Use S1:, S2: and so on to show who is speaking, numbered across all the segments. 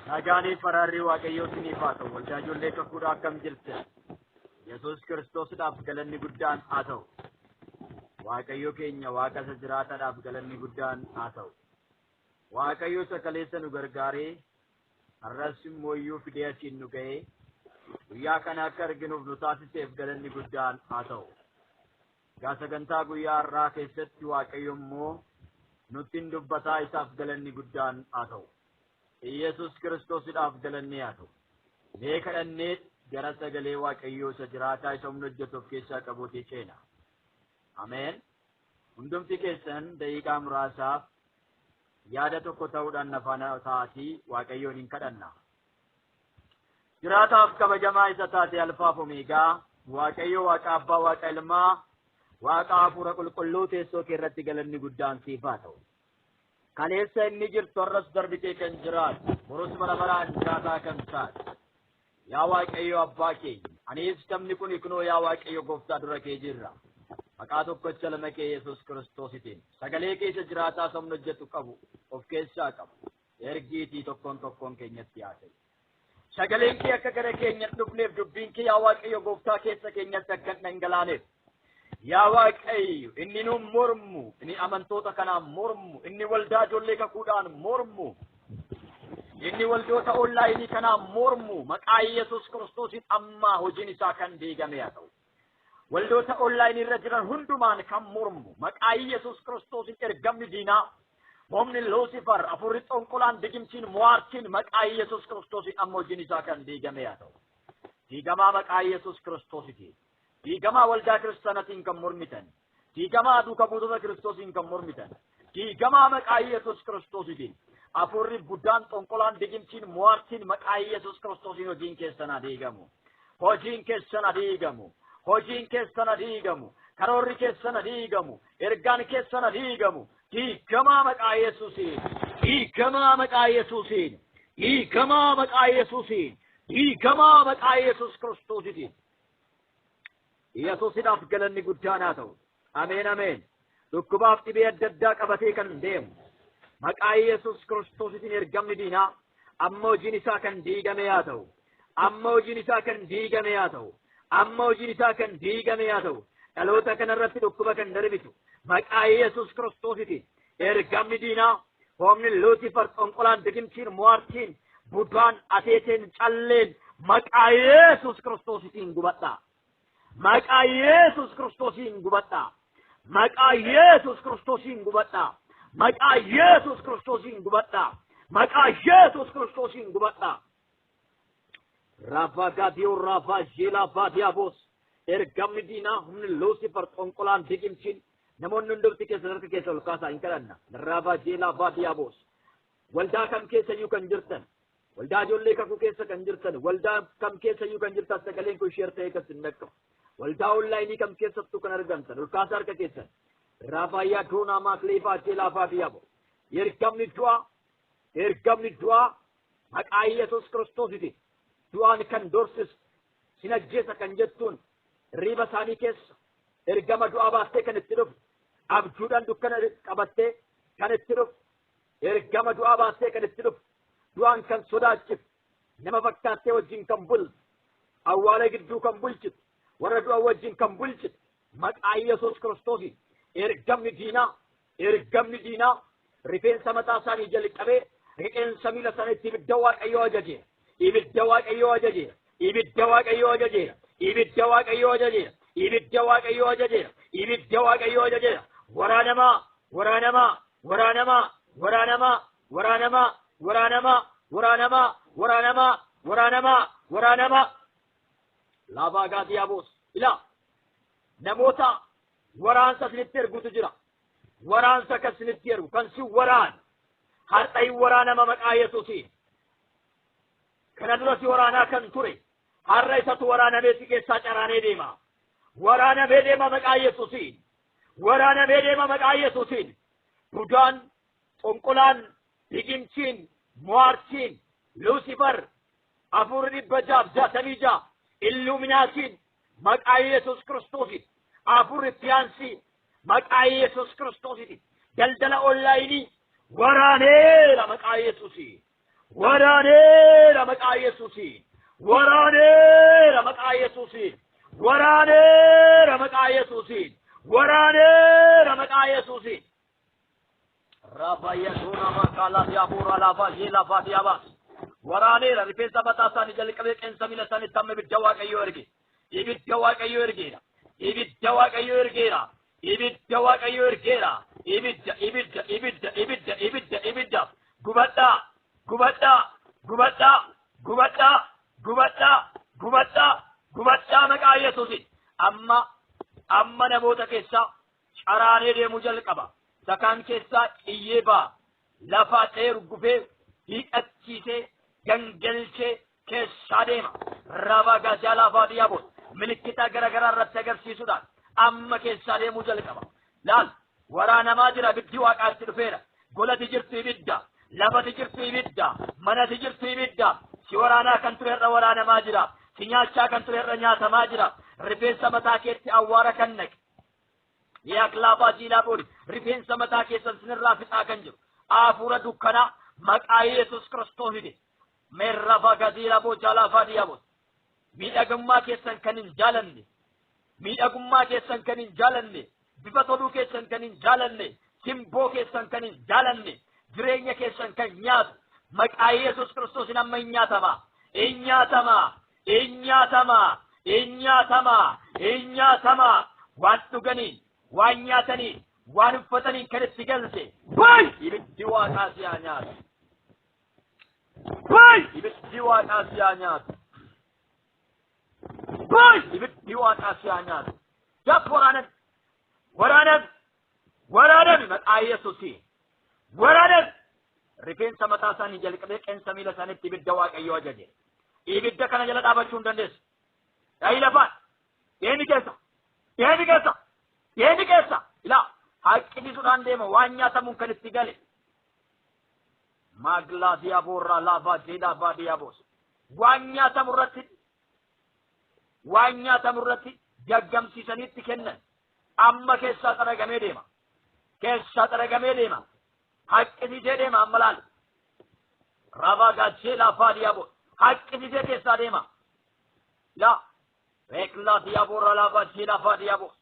S1: Nagaanii faraarri waaqayyoo isiniif haa ta'u. Waldaa ijoollee kakuudhaa akkam jirtan? Yesuus Kiristoosiidhaaf galanni guddaan haa ta'u. Waaqayyo keenya Waaqa isa jiraataadhaaf galanni guddaan haa ta'u. Waaqayyo isa kaleessa nu gargaaree har'as immoo iyyuu fidee asiin nu ga'ee guyyaa kana akka arginuuf nu taasiseef galanni guddaan haa ta'u. Gaa sagantaa guyyaa har'aa keessatti Waaqayyo immoo nutti dubbataa isaaf galanni guddaan haa ta'u. Yesuus Kiristoosiidhaaf galanni haa ta'u. Mee kadhannee gara sagalee Waaqayyoo isa jiraataa isa humna hojjetuuf keessaa qabuutii ceena. Ameen. Hundumti keessan daqiiqaa muraasaaf yaada tokko ta'uudhaan nafaana ta'atii Waaqayyoon hin kadhanna. Jiraataaf kabajamaa isa taate alfaaf omeegaa Waaqayyo Waaqa Abbaa Waaqa Ilmaa Waaqa Hafuura Qulqulluu teessoo kee irratti galanni guddaan siif haa ta'u. Kaleessa inni jirtu har'as darbitee kan jiraatu borus bara baraan jiraataa kan taate yaa Waaqayyo Abbaa keenya anis sabni kun kunoo yaa Waaqayyo Gooftaa dura kee jirra. Maqaa tokkocha lama kee Yesuus Kiristoositiin sagalee keessa jiraataa sabni hojjetu qabu of keessaa qabu ergiitii tokkoon keenyatti haa ta'u. Sagaleen kee akka gara keenyatti dhufneef dubbiin kee yaa Waaqayyo Gooftaa keessa keenyatti akka dhangalaaneef yaa Waaqayyo inni nu mormu inni amantoota kanaan mormu inni waldaa ijoollee kakuudhaan mormu inni waldoota onlaayinii kanaan mormu maqaa Yesuus Kiristoosiin amma hojiin isaa kan diigame haa ta'u. Waldoota onlaayinii irra jiran hundumaan kan mormu maqaa Yesuus Kiristoosiin ergamni diinaa humni Luusifer afurri xonqolaan digimtiin mo'aartiin maqaa Yesuus Kiristoosiin amma hojiin isaa kan diigame haa ta'u. Diigamaa maqaa Yesuus Kiristoositiin. Diigamaa waldaa kiristaanatiin kan mormitan. Diigamaa duuka buutota Kiristoosiin kan mormitan. Diigamaa maqaa Yesuus Kiristoositiin. Afurri buddaan xonqolaan digimtiin mo'aartiin maqaa Yesuus Kiristoosiin hojiin keessan haa diigamu. Hojiin keessan haa diigamu. Hojiin keessan haa diigamu. Karoorri keessan haa diigamu. Ergaan keessan haa diigamu. Diigamaa maqaa Yesuusiin. Diigamaa maqaa Yesuusiin. Diigamaa maqaa Yesuusiin. Diigamaa maqaa Yesuus Kiristoositiin. Yesuusiidhaaf galanni guddaan haa ta'u. Ameen ameen. Dhukkubaaf dhibee adda addaa qabatee kan deemu. Maqaa Yesuus Kiristoositiin ergamni diinaa amma hojiin isaa kan diigame haa ta'u. Amma hojiin isaa kan diigame haa ta'u. Amma hojiin isaa kan diigame haa ta'u. Dhaloota kanarratti dhukkuba kan darbitu. Maqaa Yesuus Kiristoositiin ergamni diinaa humni Luusifer xonqolaan digimtiin mo'aartiin buddaan ateeteen calleen maqaa Yesuus Kiristoositiin gubadhaa. Maqaa Yesuus Kiristoosiin gubadhaa. Maqaa Yesuus Kiristoosiin gubadhaa. Maqaa Yesuus Kiristoosiin gubadhaa. Maqaa Yesuus Kiristoosiin gubadhaa. Raafagaadiyoo raafaajeelaa baadiyaabos ergamni diinaa humni Luusifer xonqolaan digimtiin namoonni hundumti keessa harka keessa ol kaasaa hin kadhanna. Raafaajeelaa baadiyaabos waldaa kam keessa iyyuu kan jirtan waldaa ijoollee kakuu keessa kan jirtan waldaa kam keessa iyyuu kan jirtan sagaleen kun sheer ta'ee kan sin dhaqqabu. Waldaa onlaayinii kam keessattuu kan argamtan ol kaasaa harka keessan. Raafaayaa doonaa maakleefaa jeelaa baadiyaabo ergamni du'aa maqaa Yesuus Kiristoositiin du'aan kan dorsisu sin ajjeesa kan jettuun riiba isaanii keessa ergama du'aa baastee kan itti dhufu abjuudhaan dukkana qabattee kan itti dhufu ergama du'aa baastee kan itti dhufu du'aan kan sodaachisu nama fakkaattee wajjin kan bultu awwaala gidduu kan bulchitu warra du'a wajjin kan bulchitu maqaa Yesuus Kiristoosiin ergamni diinaa rifeensa mataa isaanii jalqabee riqeensa miila isaaniitti ibidda Waaqayyoo ajajeera. Ibidda Waaqayyoo ajajeera. Ibidda Waaqayyoo ajajeera. Ibidda Waaqayyoo ajajeera. Ibidda Waaqayyoo ajajeera. Ibidda Waaqayyoo ajajeera. Waraanamaa, waraanamaa, waraanamaa, waraanamaa, waraanamaa, waraanamaa, waraanamaa, waraanamaa, waraanamaa, waraanamaa. Laafaa gaadiyaabos. Ilaa namoota waraansa sinitti ergutu jira. Waraansa kan sinitti ergu kan si waraan har'ayi waraanama maqaa Yesuusiin. Kana dura si waraanaa kan ture har'a isatu waraanamee si keessaa caraanee deema. Waraanamee deema maqaa Yesuusiin. Waraanamee deema maqaa Yesuusiin. Buddaan xonqolaan digimtiin mo'aartiin Luusifer afurri 666 illuminaatiin maqaa Yesuus Kiristoosiin afurri fiyaansii maqaa Yesuus Kiristoosiin daldala onlaayinii waraaneera maqaa Yesuusiin. waraanera maqaa Yesuusiin waraanera maqaa Yesuusiin waraanera maqaa Yesuusiin waraanera maqaa Yesuusiin Rabaya duna makala diabura lava yela vadiabas waraanera rifeensa mataa isaanii jalqabee qeensa miila isaanii tamme ibidda Waaqayyoo erge ibidda Waaqayyoo ergeera ibidda Waaqayyoo ergeera ibidda Waaqayyoo ergeera ibidda ibidda ibidda ibidda ibidda ibidda gubadha gubadha gubadha gubadha gubadha gubadha gubadha maqaa Yesuusiin amma namoota keessaa caraanee deemuu jalqaba sakaan keessaa iyyeebaa lafaa ta'ee ruggufee hiiqachiisee gangalchee keessaa deema rabaa gaazaa lafaa diyaaboo milikkita garagaraa irratti agarsiisuudhaan amma keessaa deemuu jalqaba laal waraanamaa jira ibiddi Waaqaatti dhufeera golati jirtu ibidda lafati jirtu ibidda manati jirtu ibidda si waraanaa kan ture irra waraanamaa jira si nyaachaa kan ture irra nyaatamaa jira rifeensa mataa keetti awwaara kan naqe yaaqlaabaa jiilaaboori rifeensa mataa keessan sinirraa fixaa kan jiru hafuura dukkanaa maqaa Yesuus Kiristoositi merraba gadiiraboo jaalafaa diyaaboo miidhagummaa keessan kan hin jaalanne miidhagummaa keessan kan hin jaalanne bifa toluu keessan kan hin jaalanne simboo keessan kan hin jaalanne jireenya keessan kan nyaatu maqaa Yesuus Kiristoosin amma hin nyaatama hin nyaatama hin nyaatama hin nyaatama hin nyaatama waan dhuganii waan nyaatanii waan uffatanii kan itti galche ibiddi Waaqaa si haa nyaatu ibiddi Waaqaa si haa nyaatu ibiddi Waaqaa si haa nyaatu jab waraanan maqaa Yesuusiin waraanan rifeensa mataa isaanii jalqabee qeensa miila isaaniitti ibidda Waaqayyoo ajaje ibidda kana jala dhaabachuu hin dandeessu daa'ii lafaan deemi keessa ilaa haqqisiisuudhaan deema waan nyaatamuun kan itti gale maglaa diyaboorraa laafaa jeedhaa baadiyaaboos waan nyaatamu irratti jaggamsiisaniitti kennan amma keessaa xaragamee deema haqqisiisee deema amma laal rabaa gaachee laafaa diyaaboos haqqisiisee keessaa deema ilaa reeklaa diyaboorraa laafaa jeedhaa baadiyaaboos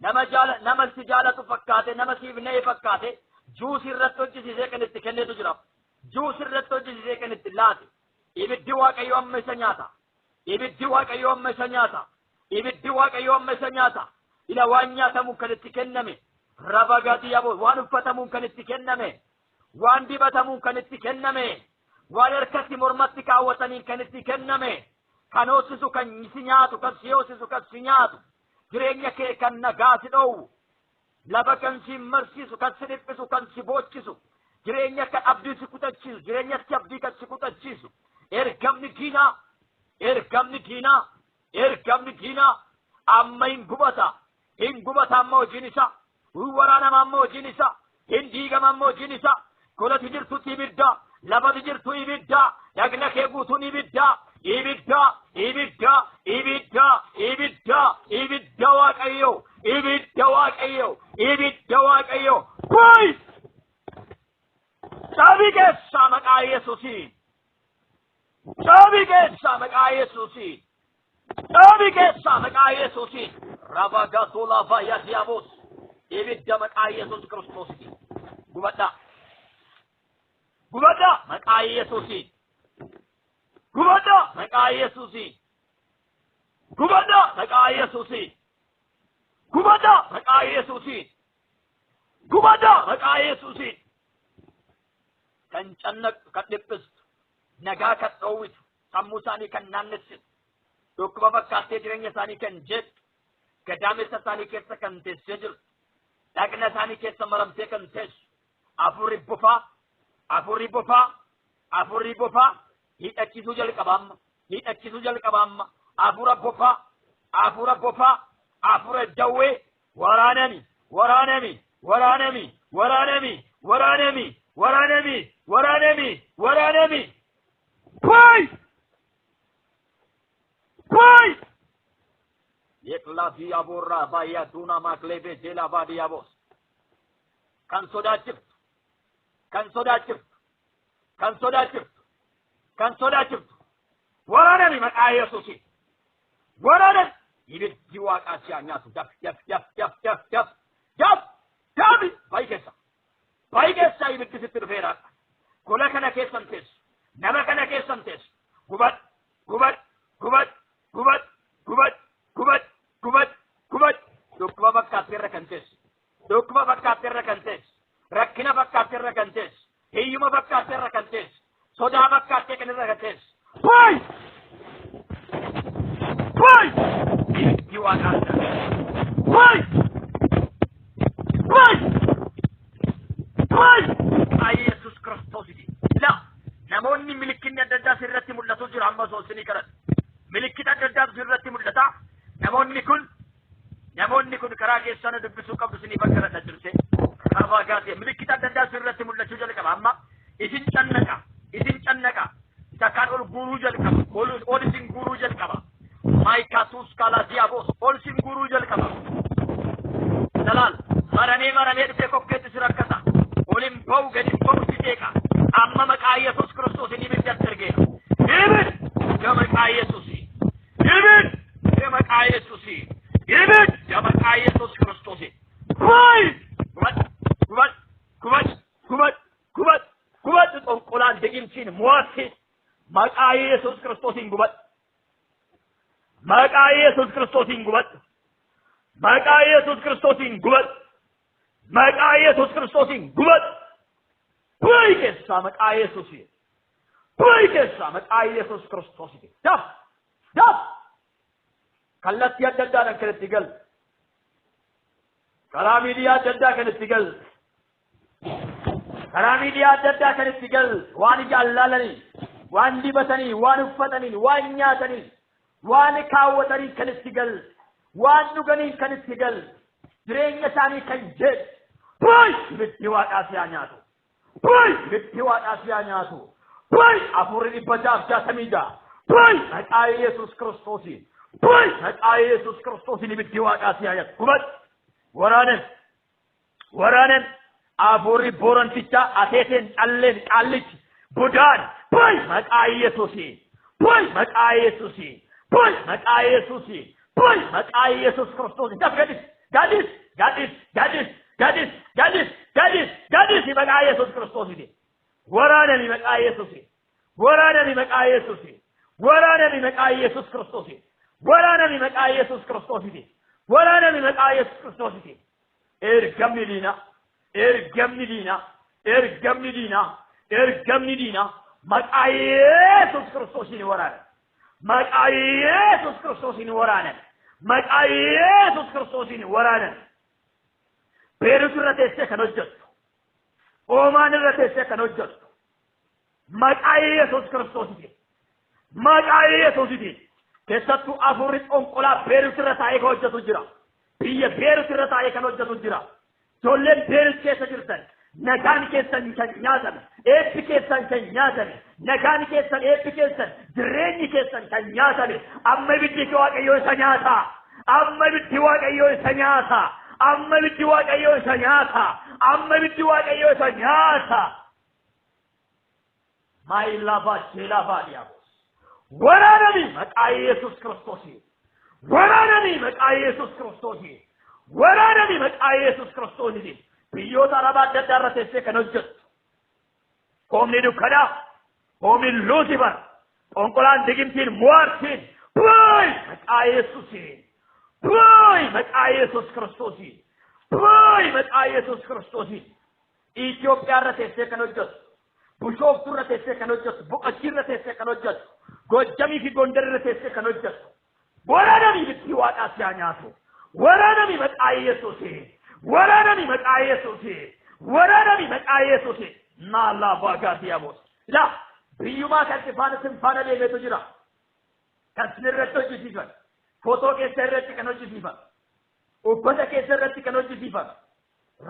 S1: nama si jaalatu fakkaate nama siif na'e fakkaate juus irratti hojjisiisee kan itti kennetu jira juus irratti hojjisiisee kan itti laate ibiddi Waaqayyoo amma isa nyaata ibiddi Waaqayyoo amma isa nyaata ibiddi Waaqayyoo amma isa nyaata ila waan nyaatamuun kan itti kenname rabagati yabo waan uffatamuun kan itti kenname waan dibatamuun kan itti kenname waan harkatti mormatti kaawwataniin kan itti kenname kan hoosisu kan si nyaatu kan si hoosisu kan si nyaatu jireenya kee kan nagaa si dhoowwu lafa kan si marsiisu kan si dhiphisu kan si boochisu jireenya kan abdii si kutachiisu jireenyatti abdii kan si kutachiisu ergamni diinaa amma hin gubata amma hojiin isaa waraanama amma hojiin isaa hin diigama amma hojiin isaa golati jirtutti ibidda lafati jirtu ibidda dhagna kee guutuun ibidda Waaqayyo kuy sabi keessa maqaa Yesuusiin rabagatu lafa yadiabos ibidda maqaa Yesuus Kiristoositi gubadha maqaa Yesuusiin gubadha maqaa Yesuusiin kan cannaq kan dhiphistu nagaa kan dhoowwitu sammuu isaanii kan naannessitu dhukkuba fakkaattee jireenya isaanii kan jettu gadaamessa isaanii keessa kan teessee jirtu dhagna isaanii keessa maramtee kan teessu afurri bofaa hidhachiisuu jalqaba amma afura bofaa afura dawwee waraanami Pray! Yekla diaborra baya duna maklebe jela badiabos. Kan sodaachiftu kan sodaachiftu waraanani maqaa Yesuusiin waraanan ibiddi waaqaa si nyaatu daf baay'ee keessa ibiddi sitti dhufeera gola kana keessan teessu nama kana keessan teessu gubad dhukkuba fakkaatteerra kan teessu rakkina fakkaatteerra kan teessu hiyyuma fakkaatteerra kan teessu sodaa fakkaattee kan irra kan teessu ibiddi waaqaa Yesus Kristus la namoonni milikinni adda addaa sirratti mul'atu jira amma soosini karan milikin adda addaa sirratti mul'ata namoonni kun karaa keessana dubbisuu qabdu sinii bakka irra jirte karaa gaatee milikin adda addaa sirratti mul'achuu jalqaba amma isin cannaqa takkaan ol guuruu jalqaba ol isin guuruu jalqaba maayikaatus kaalaa diyaabos ol isin guuruu jalqaba dalaal maramee dhufee kokkeetti si rakkata olin ba'u gadi ba'u si deeqa amma maqaa Yesuus Kiristoos ni ibiddi argeera ibid ya maqaa Yesuusi Yesuus Kiristoos kubad xonqolaan degimsiin muwaatti maqaa Yesuus Kiristoosiin gubad maqaa Yesuus Kiristoosiin gubad Poi che sa maqaa Yesuusiin maqaa Yesuus Kiristoosiin daf kallattii adda addaadhaan kanatti gal karaa miidiyaa adda addaa kanatti gal waan jaallalanii waan dibatanii waan uffatanii waan nyaatanii waan kaawwatanii kanatti gal waan dhuganii kanatti gal jireenya isaanii kan jedhu ibiddi waaqaa si nyaatu afurri 166 maqaa Yesuus Kiristoosiin ibiddi waaqaa si nyaatu kubad waraanan afurri boronticha ateeteen calleen qaallichi budaan maqaa Yesuusiin maqaa Yesuus Kiristoosiin daf gadis maqaa Yesuus Kiristoosiin waraanani maqaa Yesuusiin ergamni diina maqaa Yesuus Kiristoosiin waraanan maqaa Yesuus Kiristoosiin waraanan beerutu irra teessee kan hojjettu oomaan irra teessee kan hojjettu maqaa Yesuus Kiristoosiin keessattuu afurri xonqolaa beerutu irra taa'ee kan hojjetu jira biyya beerutu irra taa'ee kan hojjetu jira ijoolleen beerut keessa jirtan nagaan keessan kan nyaatame eebbi keessan kan nyaatame nagaan keessan eebbi keessan jireenyi keessan kan nyaatame amma ibiddi Waaqayyoo isa nyaata maayilaa cheelaa diyaabos waraanani maqaa Yesuus Kiristoosiin biyyoota arabaa adda addaa irra teessee kan hojjettu qoomni dukkanaa qoomni Luusifer xonqolaan digimtiin muwaartiin maqaa Yesuus Kiristoosiin Itoophiyaa irra teessee kan hojjettu Bushooftuu irra teessee kan hojjettu Boqojjii irra teessee kan hojjettu Gojjamii fi Gondar irra teessee kan hojjettu waraanani ibiddi waaqaa si nyaatu waraanani maqaa Yesuusiin maalaa baagaa diyaabos la biyyumaa kan faana deemeetu jira kan sin irratti hojjisiifan footoo keessa irratti kan hojjisiifan uffata keessa irratti kan hojjisiifan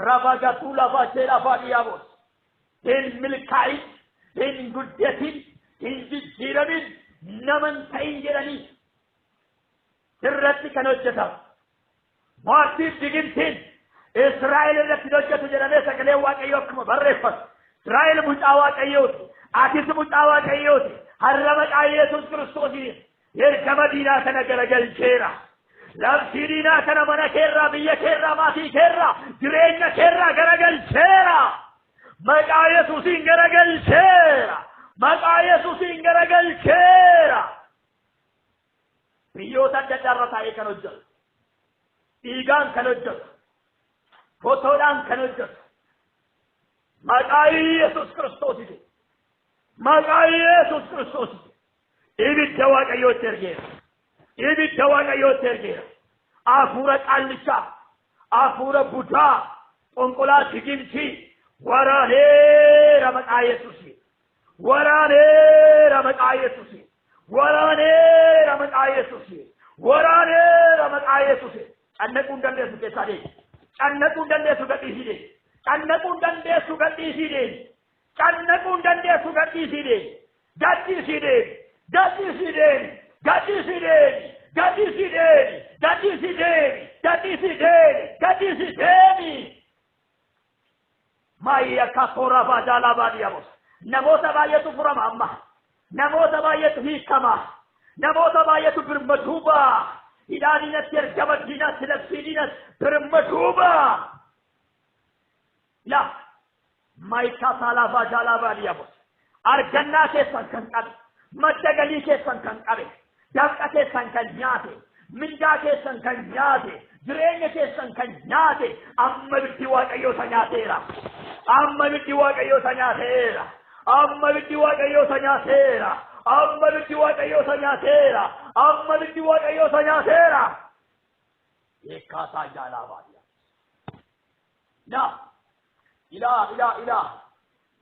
S1: rabagatuu lafaa ishee lafaa diyaabos hin milkaa'in hin guddatin hin jijjiiramin naman ta'in jedhanii irratti kan hojjetamu maartiif digimtiin Israa'el irratti hojjetu jedhamee sagalee Waaqayyoo akkuma barreeffatu Israa'el mucaa Waaqayyooti
S2: أكيد متعوى كيوتي هرمك يسوع كريستوس يركب دينا تنقل شيرا لا سيدنا كنا منا كيرا بيا كيرا ماتي كيرا جرينا كيرا قرقل شيرا مقا يسوسين قرقل شيرا مقا يسوسين قرقل شيرا بيوتا جدار رتاي كنوجل إيغان كنوجل فوتودان كنوجل مقا يسوس كريستوس مقا يسوس كريستوس إبي جواك أيو ترجير إبي جواك أيو ترجير أفورة ألشا أفورة بودا أنقلا تجيمشي ورانه رمت آيسوسي ورانه رمت آيسوسي ورانه رمت آيسوسي ورانه رمت آيسوسي أنكم دندسو كسادي أنكم دندسو كتيسيدي أنكم دندسو كتيسيدي أنكم دندسو كتيسيدي كتيسيدي كتيسيدي كتيسيدي كتيسيدي كتيسيدي كتيسيدي كتيسيدي ما يكثر فجال بادياموس نموت بايت فرم أما نموت بايت هيكما نموت بايت برمجوبا إلى نتير جبل جنا سلسلين برمجوبا لا ما يكثر فجال بادياموس أرجنا كسان كان متجلي كسان كان جاك كسان نياتي من جاك كسان نياتي جرينة كسان نياتي أما بتوات أيو سنياتيرا أما بتوات أيو سنياتيرا أما بتوات أيو سنياتيرا أما بتوات أيو سنياتيرا أما بتوات أيو سنياتيرا يكاسا جالا باديا لا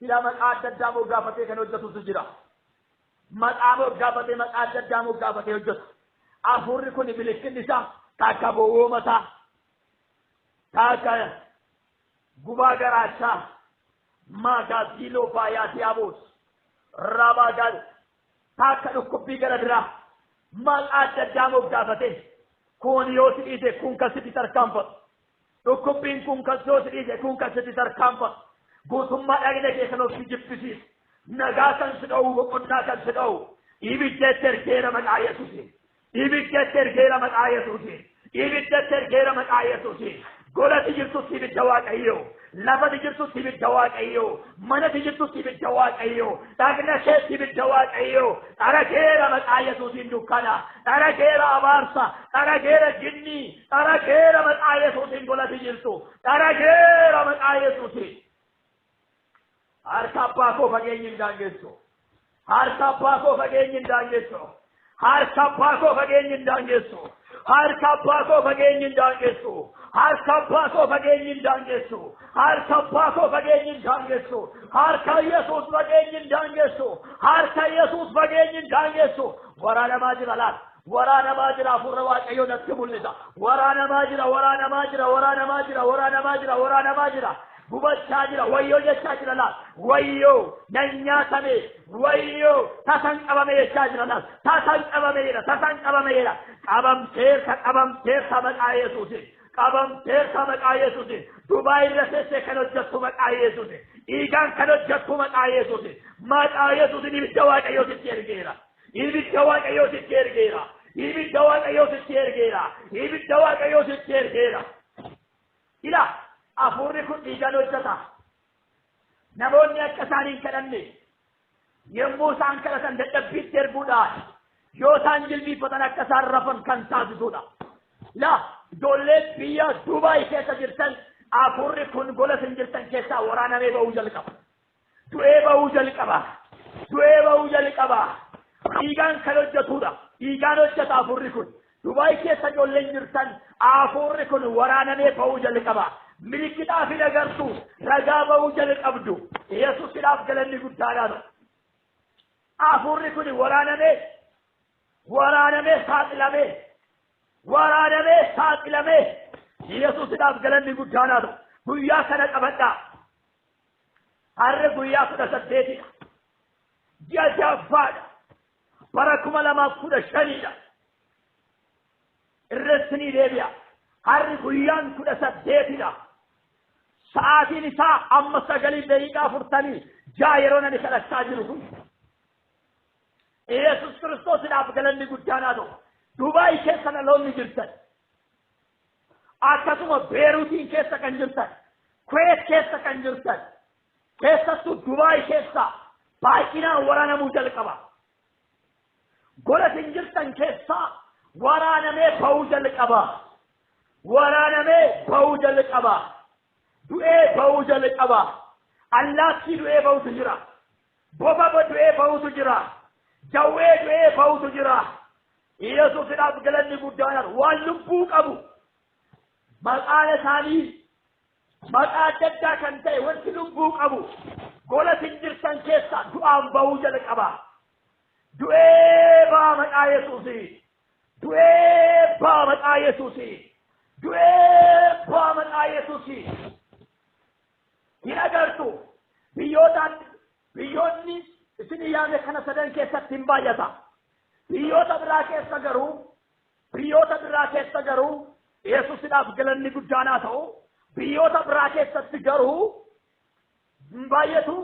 S2: إلى من أعدد دامو غافتي كانوا جسو سجرا مقامو غافتي من أعدد دامو غافتي وجس أفور كوني بلكن نسا تاكا بوومتا تاكا غباغراشا ماغا زيلو باياتي أبوس راباغا تاكا نكبي غردرا من أعدد دامو غافتي كون يوسي إيدي كون كسيتي تركامبت نكبين كون كسوسي إيدي كون كسيتي تركامبت قوتما أغنى كيخنو في جبسيس نغاكن سدو وقناكن سدو إبجتر كيرا من آياتوسي إبجتر كيرا من آياتوسي إبجتر كيرا من آياتوسي قولا تجرسو سيب الجواك أيو لفا تجرسو سيب الجواك أيو منا تجرسو سيب الجواك أيو تاكنا شيء سيب الجواك أيو ترى كيرا من آياتوسي نوكانا ترى كيرا أبارسا ترى كيرا جني ترى كيرا من آياتوسي قولا تجرسو ترى كيرا من آياتوسي harka ko fageeyyin daangeessu harka ko fageeyyin daangeessu harka ko fageeyyin daangeessu harka ko fageeyyin daangeessu harka ko fageeyyin daangeessu harka ko fageeyyin daangeessu harka yesuus fageeyyin daangeessu harka yesuus fageeyyin daangeessu waraana maajira laat waraana maajira furra waaqayyo natti mul'isa waraana maajira بوبتشاجرا ويو جشاجرا لا ويو ننيا تمي ويو تسان أبامي جشاجرا لا تسان أبامي أبام سير سمك آيسوسي أبام سير سمك آيسوسي دبي رسيسي كانوا جسمك آيسوسي إيجان كانوا جسمك آيسوسي مات آيسوسي نبتواك أيوسي تيرجيرا نبتواك أيوسي تيرجيرا نبتواك أيوسي تيرجيرا نبتواك أيوسي تيرجيرا إلى أفوري كن إيجان وجتا نموني أكسانين كلمني يموسان كلسان دبيت تربودا يوسان جلبي فتنا كسار رفن كان سازدودا لا دولت بيا دوباي كيسا جرسن أفوري كن غولسن جرسن كيسا ورانا ميبا وجل كبا دوئبا وجل كبا إيجان كلوجتودا إيجان وجتا أفوري كن دوباي كيسا جولين جرسن أفوري كن ورانا ميبا وجل كبا ملكتا في نغرتو رغابا وجل الأبدو يسوس الأف جلني قدانا أفوري كن ورانا مي ساقلمي يسوس الأف جلني قدانا قويا سنة أبدا هر قويا كده سديتي جافاد بركم لما كده شريدا الرسني ديبيا هر قويان كده سديتي ساعتين ساعة أما سجلي دقيقة فرتني جايرونا نسالتاجركم يسوع كريستوس الابغلني غداناتو دبي كيسنا لون نجرتن akkasuma beeruutiin keessa kan jirtan kuweet keessa kan jirtan keessattuu dubaay keessa baay'inaan waraanamuu jalqaba gola isin jirtan keessa waraanamee ba'uu jalqaba waraanamee ba'uu jalqaba du'ee ba'uu jalqaba allaattii du'ee ba'utu jira bofa du'ee ba'utu jira jawwee du'ee ba'utu jira yesuusidhaaf galanni guddaan waan lubbuu qabu maqaan isaanii maqaa adda kan ta'e wanti lubbuu qabu gola isin jirtan keessa du'aan ba'uu jalqaba du'ee ba'a maqaa yesuusii du'ee ba'a maqaa yesuusii du'ee ba'a maqaa yesuusii hin agartu biyyoonni isin yaame kana sadan keessatti hin baay'ata biyyoota biraa keessa garuu yesuusidhaaf galanni guddaanaa ta'u biyyoota biraa keessatti garuu baay'atu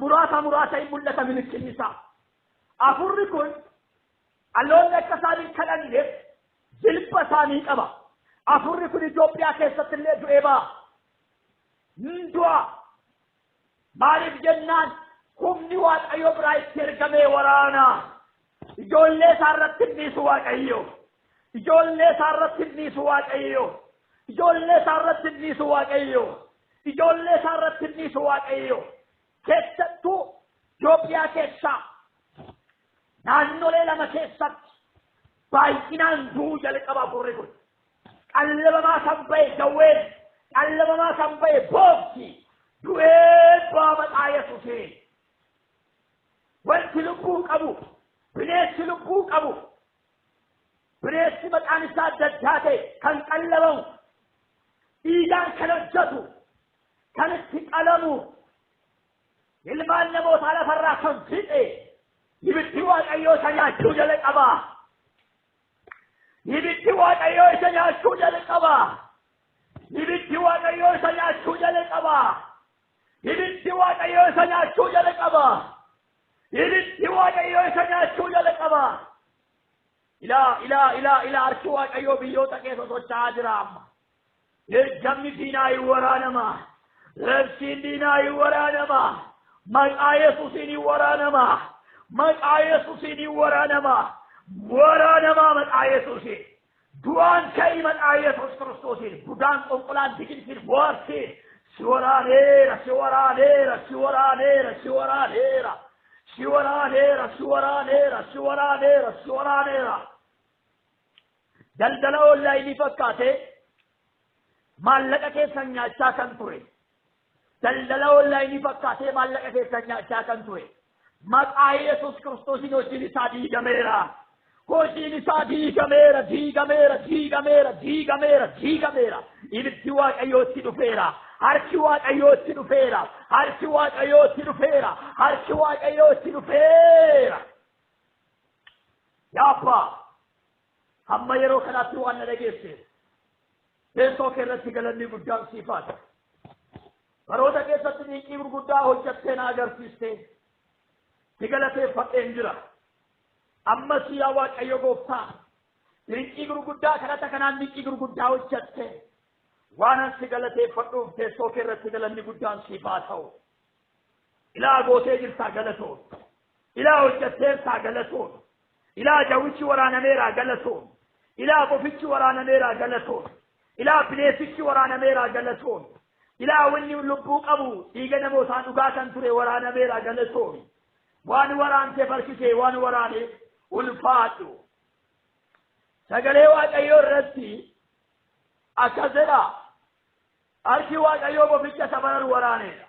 S2: muraasa hin mul'ata milikinni isaa afurri kun alloonni akka isaanii kadhanneef jilba isaanii qaba afurri kun Itoophiyaa keessatti illee du'ee ba'a du'a maaliif jennaan humni waaqayyo biraa itti ergamee waraana ijoollee isaa irratti innisu waaqayyo ijoollee isaa irratti innisu waaqayyo ijoollee isaa irratti innisu waaqayyo ijoollee isaa irratti innisu waaqayyo keessattuu Itoophiyaa keessa naannolee lama keessatti baay'inaan du'uu jalqaba afurri kun qallabamaa kan ba'e jawween qallabamaa kan ba'e boofti du'ee ba'a maqaa yesuusii wanti lubbuu qabu bineensi lubbuu qabu bineensi maqaan isaa adda addaa ta'e kan qallabamu dhiigaan kan hojjetu kan itti qalamu ilmaan namootaa lafarraa kan fixe ibiddi waaqayyoo isa nyaachuu jalqaba ibiddi waaqayyoo isa nyaachuu jalqaba ibiddi waaqayyoo isa nyaachuu jalqaba ibiddi waaqayyoo isa nyaachuu jalqaba ibiddi waaqayyoo isa nyaachuu jalqaba ila harki waaqayyoo biyyoota keessa socho'aa jira amma ergamni diinaa hin waraanama labsiin diinaa hin waraanama maqaa yesuusiin hin waraanama maqaa yesuusiin hin waraanama maqaa yesuusiin du'aan ka'ii maqaa yesuus kiristoosiin budaan qonqolaan biqiltiin bohaarsiin si waraaneera si waraaneera si waraaneera si waraaneera si waraaneera si waraaneera si waraaneera si waraaneera daldala onlaayinii fakkaate maallaqa keessan nyaachaa kan ture daldala onlaayinii fakkaate maallaqa keessan nyaachaa kan ture maqaa yesuus kiristoosiin hojiin isaa diigameera hojiin isaa diigameera diigameera diigameera diigameera diigameera ibiddi waaqayyootti dhufeera harki waaqayyootti dhufeera harki waaqayyootti dhufeera harki waaqayyootti dhufeera yaappa amma yeroo kanatti waan na dhageesseef teessoo keerratti galanni guddaan siifaata baroota keessatti dinqii gurguddaa hojjettee na agarsiiste si galateeffadheen jira ammas yaa waaqayyo gooftaa dinqii gurguddaa kadhata kanaan dinqii gurguddaa hojjette waanan si galateeffadhuuf teessoo keerratti galanni guddaan siifaa ta'u ilaa gootee jirtaa galatoon ilaa hojjetteertaa galatoon ilaa jawwichi waraanameeraa galatoon ilaa bofichi waraanameeraa galatoon ilaa bineesichi waraanameeraa galatoon ilaa wanni lubbuu qabu dhiiga namootaan dhugaa kan ture waraanameeraa galatoon waan waraantee farkisee waan waraane ulfaadhu sagalee waaqayyoo irratti akkas jedha harki waaqayyoo boficha isa bararu waraaneedha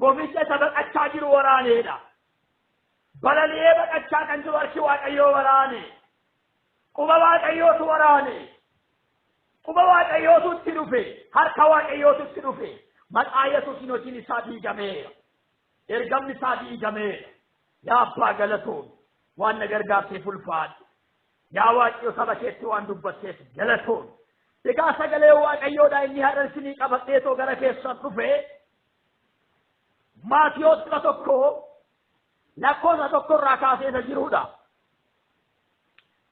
S2: boficha isa baqachaa jiru waraaneedha balali'ee baqachaa kan jiru harki waaqayyoo waraane quba waaqayyootu waraane quba waaqayyootu itti dhufe harka waaqayyootu itti dhufe maqaa yesuusiin hojiin isaa diigameera ergamni isaa diigameera yaa abbaa galatoon waan na gargaarteef ulfaadhu yaa waaqayyo saba keetti waan dubbatteef galatoon egaa sagalee waaqayyoodhaa inni haadha isinii qabadheetoo gara keessan dhufe Maatiyos kudha tokko lakkoofsa tokkorraa kaasee isa jiruudha.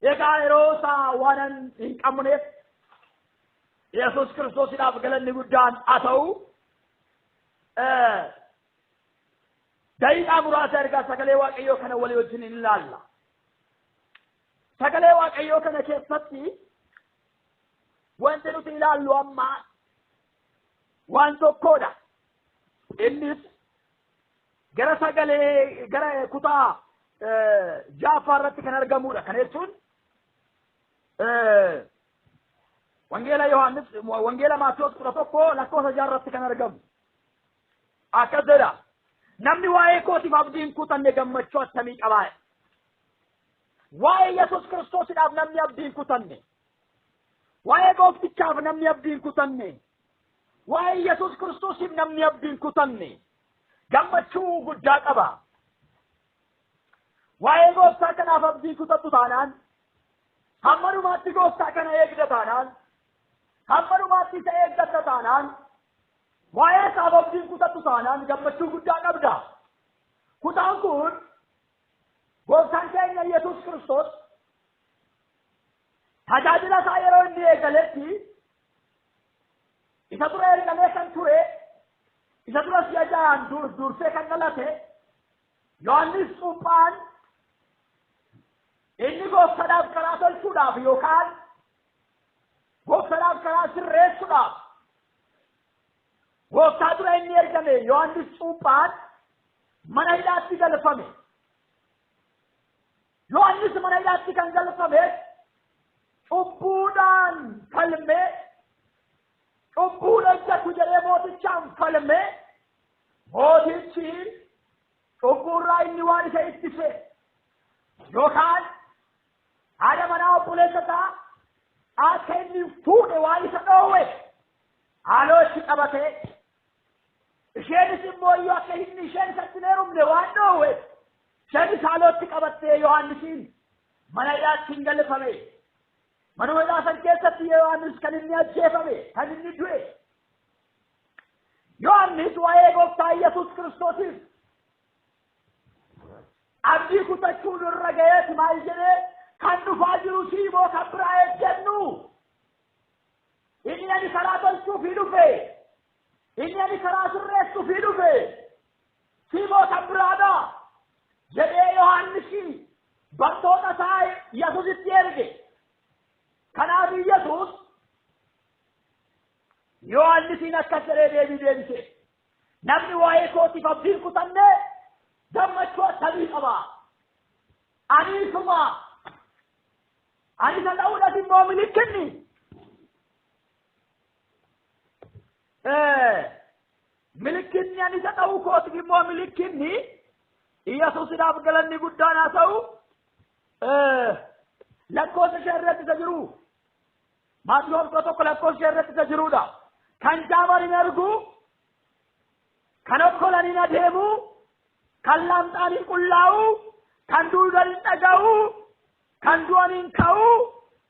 S2: Egaa yeroo isaa waanan hin qabneef Yesuus Kiristoosiidhaaf galanni guddaan haa ta'u. Daqiiqaa muraasa ergaa sagalee Waaqayyoo kana walii wajjin hin ilaalla. Sagalee Waaqayyoo kana keessatti wanti nuti ilaallu amma waan tokkodha. Innis gara sagalee gara kutaa Jaaffaa irratti kan argamudha. Kana jechuun wangeela Yohaannis wangeela Maatiyos 11 lakkoofsa 6 irratti kan argamu. Akkas jedha. Namni waa'ee kootiif abdiin kutanne gammachuu attamii qabaa? Waa'ee Yesuus Kiristoosiidhaaf namni abdiin kutanne, waa'ee gooftichaaf namni abdiin kutanne, waa'ee Yesuus Kiristoosiif namni abdiin kutanne gammachuu guddaa qaba. Waa'ee gooftaa kanaaf abdiin kutattu taanaan, hamma dhumaatti gooftaa kana eegda taanaan, hamma dhumaatti isa eeggatta taanaan, waa'ee isaaf abdiin kutattu taanaan gammachuu guddaa qabda. Kutaan kun gooftaan keenya Yesuus Kiristoos tajaajila isaa yeroo inni eegaletti isa dura eegalee kan ture, isa dura si'a ja'aan dursee kan dhalate Yohaannis Cuuphaan inni gooftaadhaaf karaa tolchuudhaaf yookaan gooftaadhaaf karaa sirreessuudhaaf gooftaa dura inni ergame Yohaannis Cuuphaan mana hidhaatti galfame. Yohaannis mana hidhaatti kan galfame cubbuudhaan falmee, cubbuun hojjetu jedhee mootichaan falmee, mootichi cubbuurraa inni waan isa ittise yookaan haadha manaa obboleessa isaa akka inni fuudhe waan isa dhoowwe haaloo itti qabatee, isheenis immoo iyyuu akka inni isheen isatti hin heerumne waan dhoowwe isheenis haalootti qabattee Yohaannisiin mana hidhaatti galfame. Manuma hidhaa san keessatti Yohaannis kan inni ajjeefame, kan inni du'e. Yohaannis waa'ee gooftaa Yesuus Kiristoosiif abdii kutachuun irra ga'eeti maal jedhee kan dhufaa jiru siimoo kan biraa eeggannu. Inni ani karaa tolchuufii dhufe, inni ani karaa sirreessuufii dhufe, siimoo kan biraadha jedhee Yohaannisi bartoota isaa Yesuusitti erge. Kanaaf Yesuus Yohaannisiin akkas jedhee deebise. Namni waa'ee kootiif abdiin kutanne gammachuu attamii qaba? Aniisuma ani isa ta'uudhaaf immoo milikinni milikinni ani isa ta'uu kootiif immoo milikinni Yesuusiidhaaf galanni guddaan haa ta'u. Lakkoofsa 5 irratti isa jiru Maatiyos 11 lakkoofsa 5 irratti isa jirudha. Kan jaamaan hin argu, kan okkolan hin adeemu, kan lamxaan hin qullaa'u, kan duudan hin dhaga'u, kan du'an hin ka'u,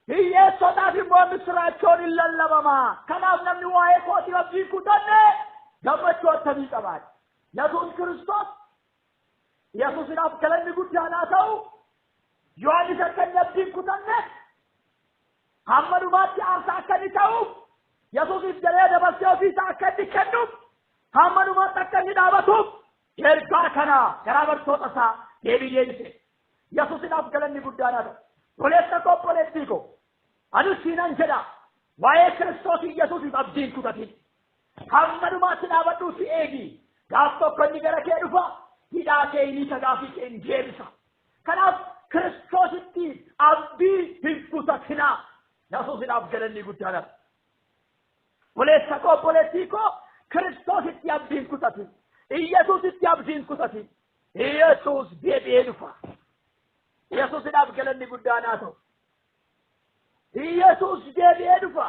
S2: hiyyeessotaaf immoo misiraachoon hin lallabama. Kanaaf namni waa'ee kootiif abdii kutanne gammachuu attamii qabaata? Yesuus Kiristoos Yesuusiidhaaf galanni guddaan haa ta'u. Yohaannis akka inni abdiin kutanne hamma dhumaatti aarsaa akka inni ta'uuf Yesuusiif jedhee dabarsee ofiisaa akka inni kennuuf hamma dhumaatti akka inni dhaabatuuf ergaa kana garaa bartoota isaa deebise. Yesuusiidhaaf galanni guddaan haa ta'u. Obboleessa koo obboleettii koo anis siinan jedha waa'ee Kiristoosii Yesuusiif abdiin kutatin. Hamma dhumaatti dhaabadhuu si eegi. Gaaf tokko inni gara kee dhufa hidhaa kee inni gaafii kee hin deebisa. Kanaaf Kiristoositti abdii hin kutatinaa. Yesuusiidhaaf galanni guddaan haa ta'u. Obboleessa koo obboleettii koo Kiristoositti abdiin kutatin. Yesuusitti abdiin kutatin. Yesuus deebi'ee dhufa. Yesuusiidhaaf galanni guddaan haa ta'u. Yesuus deebi'ee dhufa.